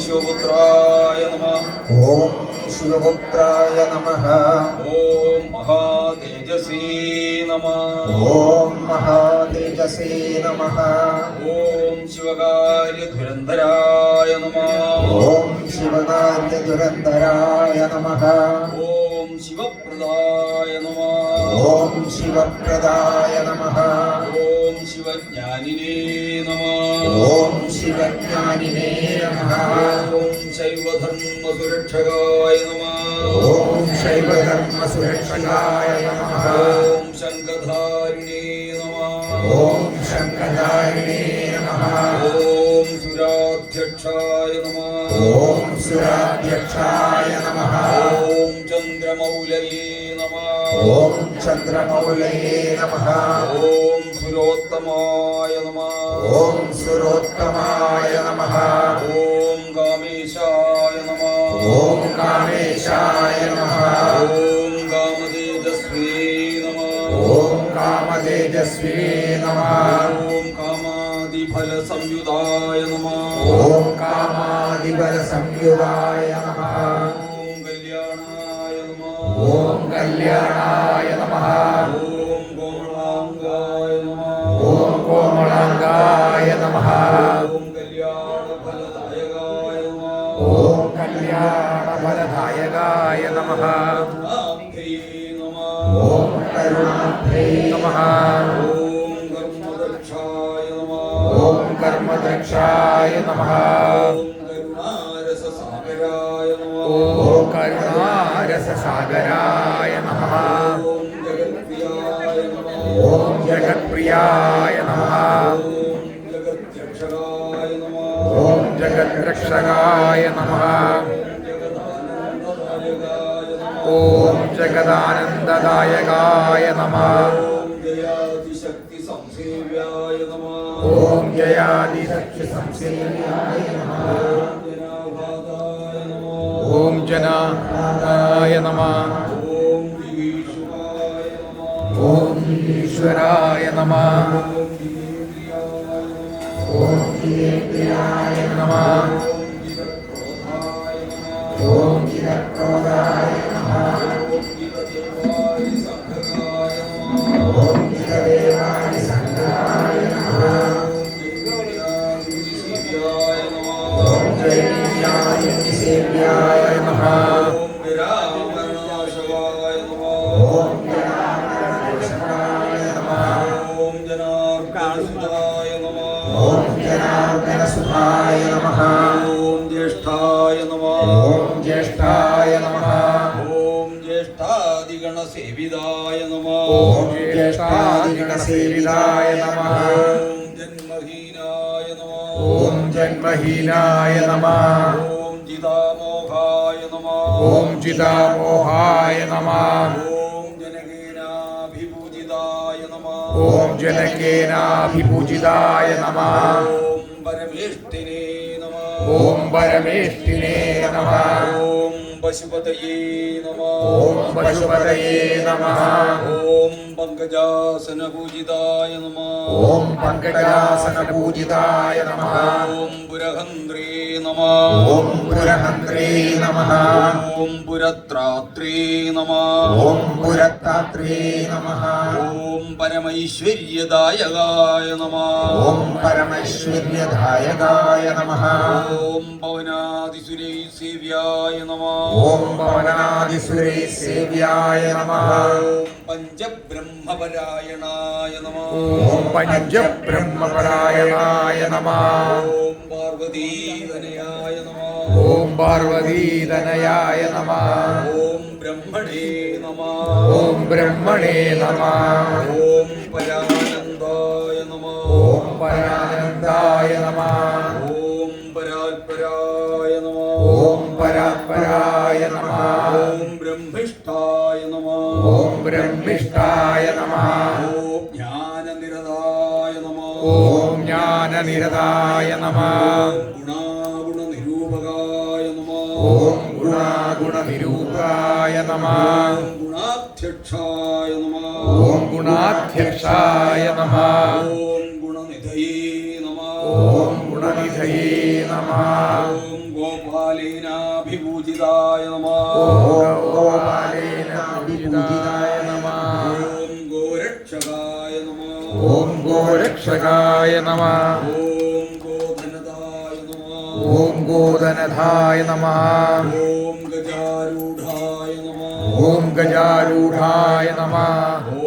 शिवपुत्राय नमः। ओम शिवपुत्राय नमः। ओम महातेजसी नमः। ओम महातेजसे नमः। ओम शिवकार्यधुरन्धराय नमः। ओम शिवकार्यधुरन्धराय नमः। ओम शिवप्रदाय नमः। ओम शिवप्रदाय नमः। ओम शिवज्ञानिने नमः। ओम शिवज्ञानिने नमः। ओम शैवधर्मसुरक्षकाय नमः। ओम शैवधर्मसुरक्षकाय नमः। ओम शङ्खधारिणे नमः। ओम शङ्खधारिणे नमः। ओम सुराध्यक्षाय नमः। ओम सुराध्यक्षाय नमः। ओम चन्द्रमौलये नमः। ओम चन्द्रमौलये नमः। ओम सुरोत्तमाय नमः। ओम सुरोत्तमाय नमः। ओम कामेशाय नमः। ओम कामेशाय नमः। ओम कामतेजस्वी नमः। ओम कामतेजस्वी नमः। ओम कामादिफलसंयुताय नमः। ओम कामादिबलसंयुताय नमः। ओम कल्याणाय नमः। ओम कल्याणाय नमः। ओम कोमलांगाय नमः। ओम कोमलांगाय नमः। ओम कल्याणफलदायकाय नमः। ओम कल्याणफलदायकाय नमः। करुणाब्धे नमः। ओम करुणाब्धे नमः। ओम कर्मदक्षाय नमः। ओम कर्मदक्षाय नमः। ओम करुणारससागराय नमः। ओम करुणारससागराय नमः। ओम जगत्प्रियाय नमः। ओम जगत्प्रियाय नमः। ओम जगत्यक्षराय नमः। ओम जगद्रक्षकाय नमः। जगदानन्ददायकाय नमः। ओम जगदानन्ददायकाय नमः। ओम जयादिशक्तिसंसेव्याय नमः। ओम जयादिशक्तिसंसेव्याय नमः। जनाभादाय नमः। ओम जनाय नमः। ओम विभीषुकाय नमः। ओम ईश्वराय नमः। ओम दिव्यप्रियाय नमः। ओम ओम जितक्रोधाय नमः। जितक्रोधाय नमः। ओम जितक्रोधाय नमः। ओम जितदेवाय संघाय नमः। ओम जयनीयाय सेव्याय नमः। ओम विरामरणाशवाय नमः। ओम जनार्दननाशकाय नमः। ओम जनार्दनसुताय नमः। ओम जनार्दनसुताय नमः। ओम ज्येष्ठाय नमः। ओम ज्येष्ठाय नमः। ओम ज्येष्ठादिगणसेविताय नमः। ओम ज्येष्ठादिगणसेविताय नमः। ओम जन्महीनाय नमः। ओम जन्महीनाय नमः। ओम जितामोहाय नमः। ओम जितामोहाय नमः। ओम जनकेनाभिपूजिताय नमः। ओम जनकेनाभिपूजिताय नमः। ओम परमेष्टिने नमः। ओम परमेष्टिने नमः। ओम पशुपतये नमः। ओम पशुपतये नमः। ओम पंकजासनपूजिताय नमः। ओम पंकजासनपूजिताय नमः। ओम पुरहन्त्रे नमः। ओम पुरहन्त्रे नमः। ओम पुरत्रात्रे नमः। ओम पुरत्तात्रे नमः। ओम परमैश्वर्यदायकाय नमः। ओम परमैश्वर्यदायकाय नमः। ओम पवनादिसुरैसेव्याय नमः। ओम पवनादिसुरैसेव्याय नमः। ओम पंचब्रह्मपरायणाय नमः। ओम पंचब्रह्मपरायणाय नमः। ओम पार्वतीतनयाय नमः। ओम पार्वतीतनयाय नमः। ओम ब्रह्मणे नमः। ओम ब्रह्मणे नमः। ओम परानन्दाय नमः। ओम परानन्दाय नमः। ओम परात्पराय नमः। ओम परात्पराय नमः। ओम ब्रह्मिष्ठाय नमः। ओम ब्रह्मिष्ठाय नमः। ओम ज्ञाननिरदाय नमः। ओम ज्ञाननिरदाय नमः। गुणागुणनिरूपकाय नमः। ओम गुणागुणनिरूपाय नमः। गुणाध्यक्षाय नमः। ओम गुणाध्यक्षाय नमः। ओम गुणनिधये नमः। ओम गुणनिधये नमः। ओम गोप വിഭൂജിതായ നമഃ ഓം ഗോപാലേന വിഭൂജിതായ നമഃ ഓം ഗോരക്ഷകായ നമഃ ഓം ഗോരക്ഷകായ നമഃ ഓം ഗോധനദായ നമഃ ഓം ഗോധനധായ നമഃ ഓം ഗജാരൂഢായ നമഃ ഓം ഗജാരൂഢായ നമഃ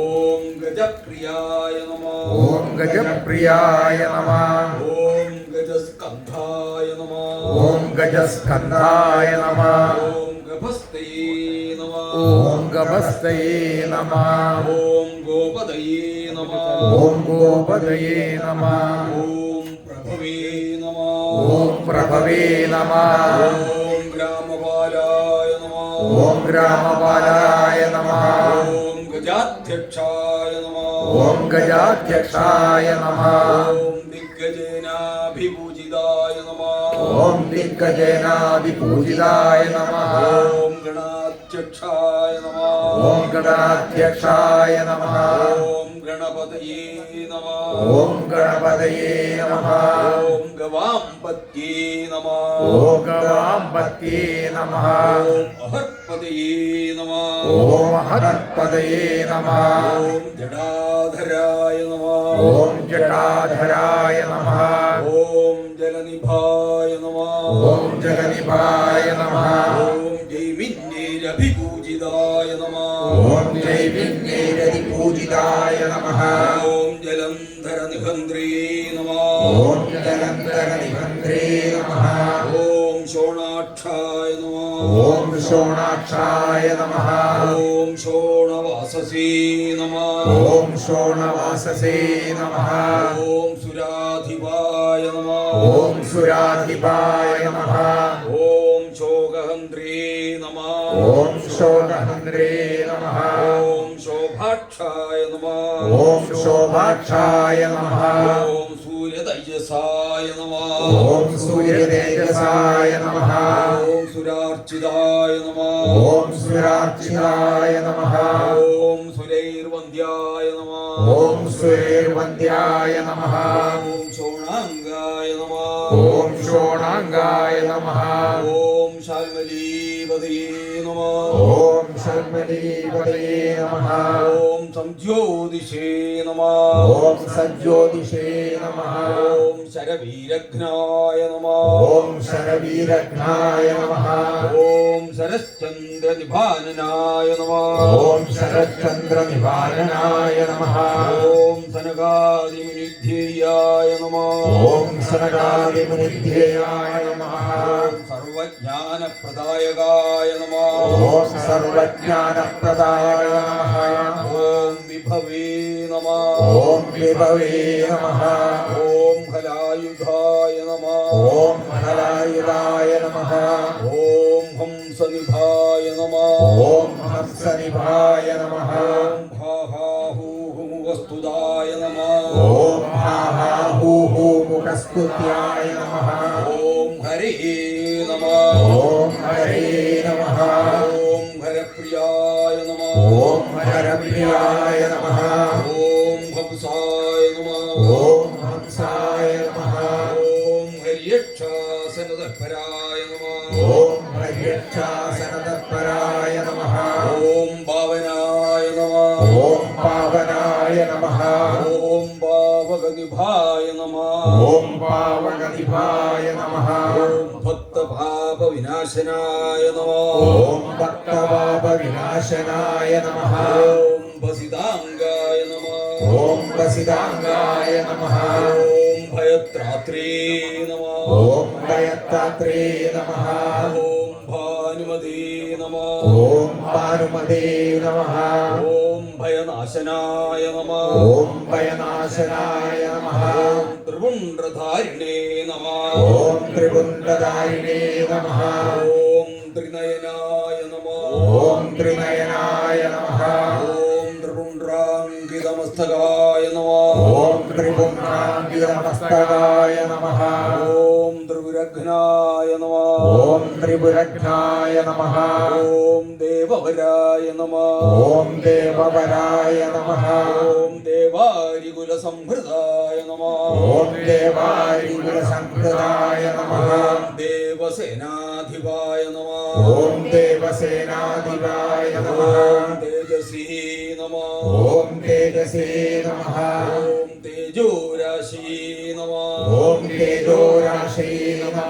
ഓം ഗജപ്രിയായ നമഃ ഓം ഗജപ്രിയായ നമഃ ഓം ഗജസ്കന്ധായ നമഃ ഓം ഗജസ്കന്ധായ നമഃ ഓം ഗഭസ്തയേ നമഃ ഓം ഗഭസ്തയേ നമഃ ഓം ഗോപദയേ നമഃ ഓം ഗോപദയേ നമഃ ഓം പ്രഭവേ നമഃ ഓം പ്രഭവേ നമഃ ഓം ഗ്രാമപാലായ നമഃ ഓം ഗ്രാമപാലായ നമഃ ഓം ഗജാധ്യക്ഷായ നമഃ ഓം ഗജാധ്യക്ഷായ നമഃ ഓം ദിഗ്ഗജേനാഭിപൂജിതായ നമഃ ഓം ദിഗ്ഗജേനാദിപൂജിതായ നമഃ ഓം ഗണാധ്യക്ഷായ നമഃ ഓം ഗണാധ്യക്ഷായ നമഃ ഓം ഗണപതയേ നമഃ ഓം ഗണപതയേ നമഃ ഓം ഗവാംപത്യേ നമഃ ഓം ഗവാംപത്യേ നമഃ ഓം അഹർപതയേ നമഃ ഓം മഹത്പതയേ നമഃ ഓം ജടാധരായ നമഃ ഓം ജടാധരായ നമഃ ഓം ജലനിഭായ നമഃ ഓം ജഗനിഭായ നമഃ ഓം ജൈമിന്യേരഭിപൂജിതായ നമഃ ഓം ജൈവിന്യേരതിപൂജിതായ നമഃ ഓം ജലന്ധരനിഹന്ത്രേ നമഃ ഓം ജലന്ധരനിബന്ധേ നമഃ ഓം ശോണാക്ഷായ നമഃ ഓം ശോണാക്ഷായ നമഃ ഓം ശോണവാസസേ നമഃ ഓം ശോണവാസസേ നമഃ ഓം സുരാധിപായ നമഃ ഓം സുരാധിപായ നമഃ ഓം ശോകഹന്ത്രേ നമഃ ഓം ശോകഹന്ത്രേ നമഃ ഓം ശോഭാക്ഷായ നമഃ ഓം ശോഭാക്ഷായ നമഃ ഓം സൂര്യതേജസായ നമഃ ഓം സൂര്യതേജസായ നമഃ ഓം സുരാർച്ചിതായ നമഃ ഓം സുരാർച്ചിതായ നമഃ ഓം സുരൈർവന്ദ്യായ നമഃ ഓം സുരേർവന്ദ്യായ നമഃ ഓം ശോണാംഗായ നമഃ ഓം ശോണാംഗായ നമഃ ഓം ശാൽമലീപതയേ നമഃ ഓം ശർമ്മലീപതയേ നമഃ ഓം സംജ്യോതിഷേ നമഃ ഓം സജ്യോതിഷേ നമഃ ഓം ശരവീരഘ്നായ നമഃ ഓം ശരവീരഘ്നായ നമഃ ഓം ശരശ്ചന്ദ്രനിഭാനനായ നമഃ ഓം ശരചന്ദ്രനിവാരണായ നമഃ ഓം സനകാദിമുനിധ്യേയായ നമഃ ഓം സനകാദിമുനിധ്യേയായ നമഃ ഓം സർവജ്ഞാനപ്രദായകായ നമഃ ഓം സർവജ്ഞാനപ്രദായ നമഃ ഓം വിഭവേ നമഃ ഓം വിഭവേ നമഃ ഓം ഹലായുധായ നമഃ ഓം ഹലായുധായ നമഃ ഓം ഹംസനിഭായ നമഃ ഓം ഹംസനിഭായ നമഃ ഓം ഹാഹാഹൂഹുമുഖസ്തുതായ നമഃ ഓം ഹാഹാഹൂഹു മുഖസ്തുത്യായ നമഃ ഓം ഹരേ നമഃ ഓം ഹരേ നമഃ ഓം ഹരപ്രിയായ നമഃ ഓം ഹരപ്രിയായ നമഃ ഓം ഹംസായ നമഃ ഓം ഹംസായ നമഃ ഓം ഹര്യക്ഷാസനതപരായ നമഃ ഓം ഹര്യക്ഷാസനതത്പരായ നമഃ ഓം ഭാവനായ നമഃ ഓം പാവനായ നമഃ ഓം ഭാവഗതിഭായ നമഃ ഓം പാവകനിഭായ നമഃ ഓം ഭക്തഭാവവിനാശനായ നമഃ ഓം ഭക്തപാപവിനാശനായ നമഃ ഓം ഭസിതാംഗായ നമഃ ഓം വസിതാംഗായ നമഃ ഓം ഭയത്രാത്രേ നമഃ ഓം ഭയത്താത്രേ നമഃ ഓം ഭാനുമതേ നമഃ ഓം ഭാനുമതേ നമഃ ഓം ഭയനാശനായ നമഃ ഓം ഭയനാശനായ നമഃ ഓം ത്രിപുണ്ഡ്രധാരിണേ നമഃ ഓം ത്രിപുണ്ഡധാരിണേ നമഃ ഓം ത്രിനയനായ നമഃ ഓം ത്രിനയനായ നമഃ ഓം ത്രിപുണ്ഡ്രാങ്കിതമസ്തകായ നമഃ ഓം ത്രിപുണ്ഡ്രാങ്കിതമസ്തകായ നമഃ ഓം ത്രിവിരഘ്നായ നമഃ ഓം ത്രിപുരഘ്നായ നമഃ ഓം ദേവവരായ നമഃ ഓം ദേവവരായ നമഃ ഓം ദേവാരികുലസംഭൃതായ നമഃ ഓം ദേവാരികുലസംഹൃതായ നമഃ ഓം ദേവസേനാധിപായ നമഃ ഓം ദേവസേനാധിപായ നമഃ ഓം തേജസീ നമഃ ഓം തേജസേ നമഃ ഓം തേജോരാശീ നമഃ ഓം തേജോരാശേ നമഃ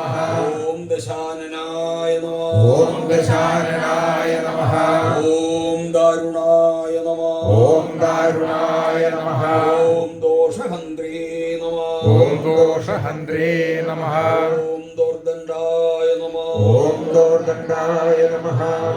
ഓം ദശാനനായ നമഃ ഓം ദശാനനായ നമഃ ഓം ദാരുണായ നമഃ ഓം ദാരുണായ നമഃ ഓം ദോഷഹന്ത്രേ നമഃ ഓം ദോഷഹന്ത്രേ നമഃ ഓം ദോർദണ്ഡായ നമഃ ഓം ദോർദണ്ഡായ നമഃ